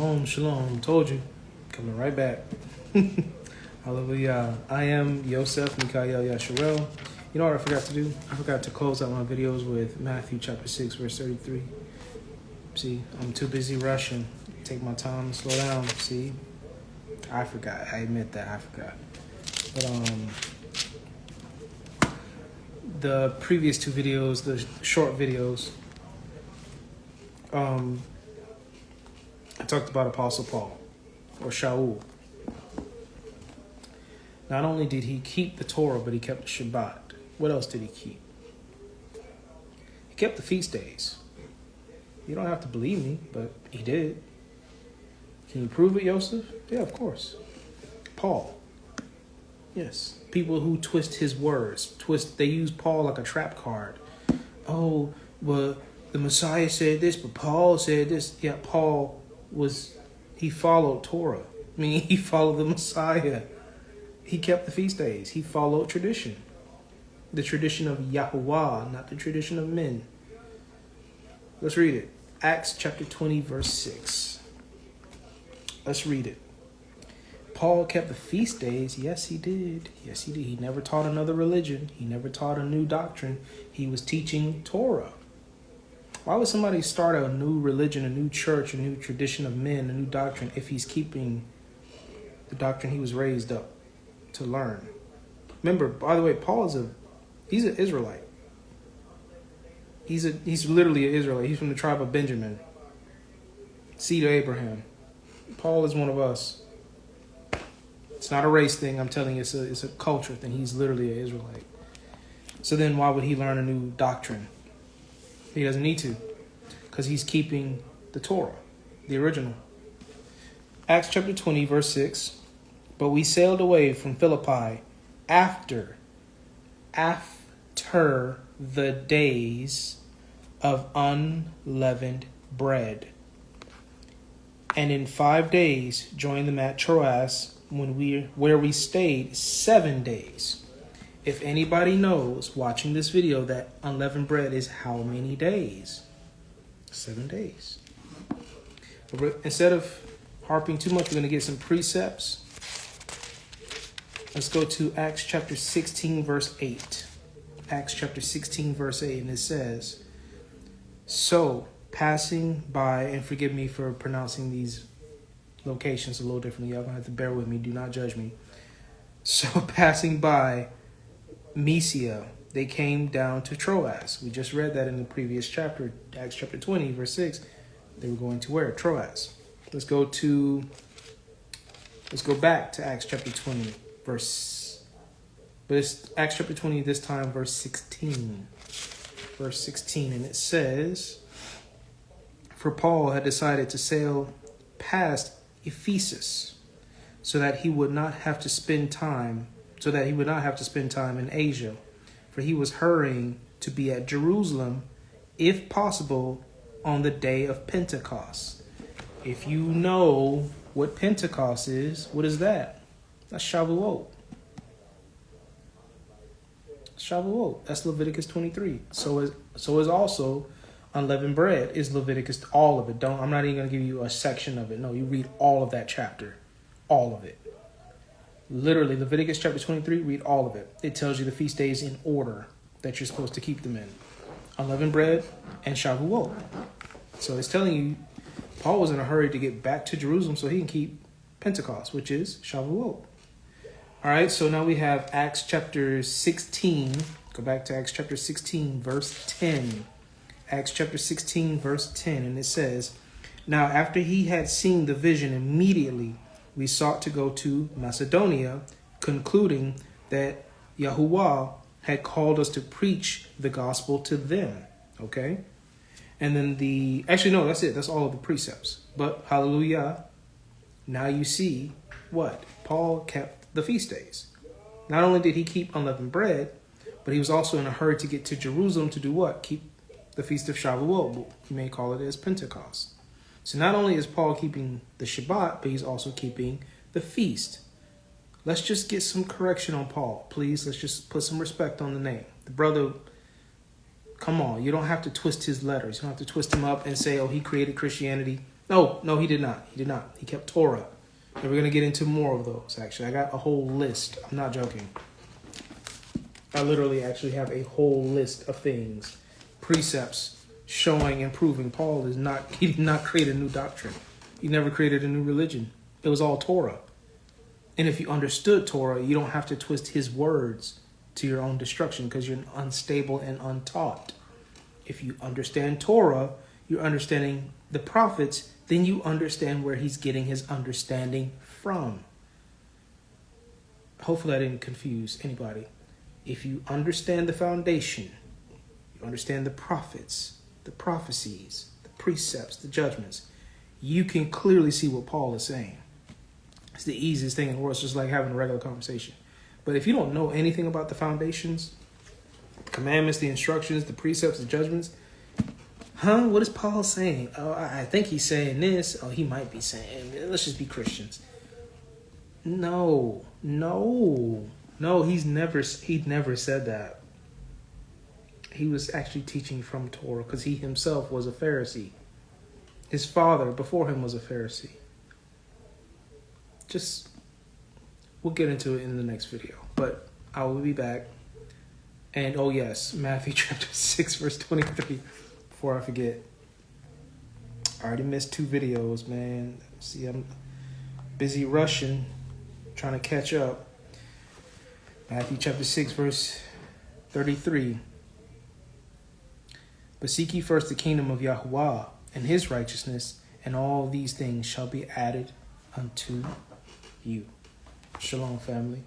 Shalom, shalom. Told you. Coming right back. Hallelujah. I am Yosef Mikael Yasharel. You know what I forgot to do? I forgot to close out my videos with Matthew chapter 6, verse 33. See, I'm too busy rushing. Take my time and slow down. See? I forgot. I admit that. I forgot. But, the previous two videos, the short videos, I talked about Apostle Paul, or Shaul. Not only did he keep the Torah, but he kept the Shabbat. What else did he keep? He kept the feast days. You don't have to believe me, but he did. Can you prove it, Joseph? Yeah, of course. Paul. Yes. People who twist his words. They use Paul like a trap card. Oh, well, the Messiah said this, but Paul said this. Yeah, he followed Torah. I mean, he followed the Messiah. He kept the feast days. He followed tradition. The tradition of Yahuwah, not the tradition of men. Let's read it. Acts chapter 20, verse 6. Let's read it. Paul kept the feast days. Yes, he did. Yes, he did. He never taught another religion. He never taught a new doctrine. He was teaching Torah. Why would somebody start a new religion, a new church, a new tradition of men, a new doctrine, if he's keeping the doctrine he was raised up to learn? Remember, by the way, Paul he's an Israelite. He's literally an Israelite. He's from the tribe of Benjamin, seed of Abraham. Paul is one of us. It's not a race thing. I'm telling you, it's a culture thing. He's literally an Israelite. So then why would he learn a new doctrine? He doesn't need to, because he's keeping the Torah, the original. Acts chapter 20, verse 6. But we sailed away from Philippi after the days of unleavened bread, and in 5 days joined them at Troas, where we stayed 7 days. If anybody knows, watching this video, that unleavened bread is how many days? 7 days. But instead of harping too much, we're going to get some precepts. Let's go to Acts chapter 16, verse 8. Acts chapter 16, verse 8, and it says, so, passing by, and forgive me for pronouncing these locations a little differently. Y'all going to have to bear with me. Do not judge me. So, passing by Mysia, they came down to Troas. We just read that in the previous chapter, Acts chapter 20, verse 6. They were going to where? Troas. Let's go back to Acts chapter 20, but it's Acts chapter 20, this time verse 16. Verse 16, and it says, for Paul had decided to sail past Ephesus so that he would not have to spend time in Asia, for he was hurrying to be at Jerusalem, if possible, on the day of Pentecost. If you know what Pentecost is, what is that? That's Shavuot. Shavuot. That's Leviticus 23. So is also unleavened bread is Leviticus, all of it. I'm not even going to give you a section of it. No, you read all of that chapter. All of it. Literally, Leviticus chapter 23, read all of it. It tells you the feast days in order that you're supposed to keep them in. Unleavened bread and Shavuot. So it's telling you, Paul was in a hurry to get back to Jerusalem so he can keep Pentecost, which is Shavuot. All right, so now we have Acts chapter 16. Go back to Acts chapter 16, verse 10. Acts chapter 16, verse 10, and it says, now after he had seen the vision, immediately we sought to go to Macedonia, concluding that Yahuwah had called us to preach the gospel to them. Okay? And then that's it. That's all of the precepts. But hallelujah, now you see what? Paul kept the feast days. Not only did he keep unleavened bread, but he was also in a hurry to get to Jerusalem to do what? Keep the feast of Shavuot. You may call it as Pentecost. So not only is Paul keeping the Shabbat, but he's also keeping the feast. Let's just get some correction on Paul, please. Let's just put some respect on the name. The brother, come on. You don't have to twist his letters. You don't have to twist him up and say, oh, he created Christianity. No, he did not. He did not. He kept Torah. And we're going to get into more of those, actually. I got a whole list. I'm not joking. I literally actually have a whole list of things, precepts, showing and proving he did not create a new doctrine. He never created a new religion. It was all Torah. And if you understood Torah, you don't have to twist his words to your own destruction because you're unstable and untaught. If you understand Torah, you're understanding the prophets, then you understand where he's getting his understanding from. Hopefully I didn't confuse anybody. If you understand the foundation, you understand the prophets, the prophecies, the precepts, the judgments, you can clearly see what Paul is saying. It's the easiest thing in the world. It's just like having a regular conversation. But if you don't know anything about the foundations, the commandments, the instructions, the precepts, the judgments, what is Paul saying? Oh, I think he's saying this. Oh, he might be saying, let's just be Christians. No, he'd never said that. He was actually teaching from Torah because he himself was a Pharisee. His father before him was a Pharisee. We'll get into it in the next video, but I will be back. And oh yes, Matthew chapter 6, verse 23, before I forget. I already missed 2 videos, man. See, I'm busy rushing, trying to catch up. Matthew chapter 6, verse 33. But seek ye first the kingdom of Yahuwah and his righteousness, and all these things shall be added unto you. Shalom, family.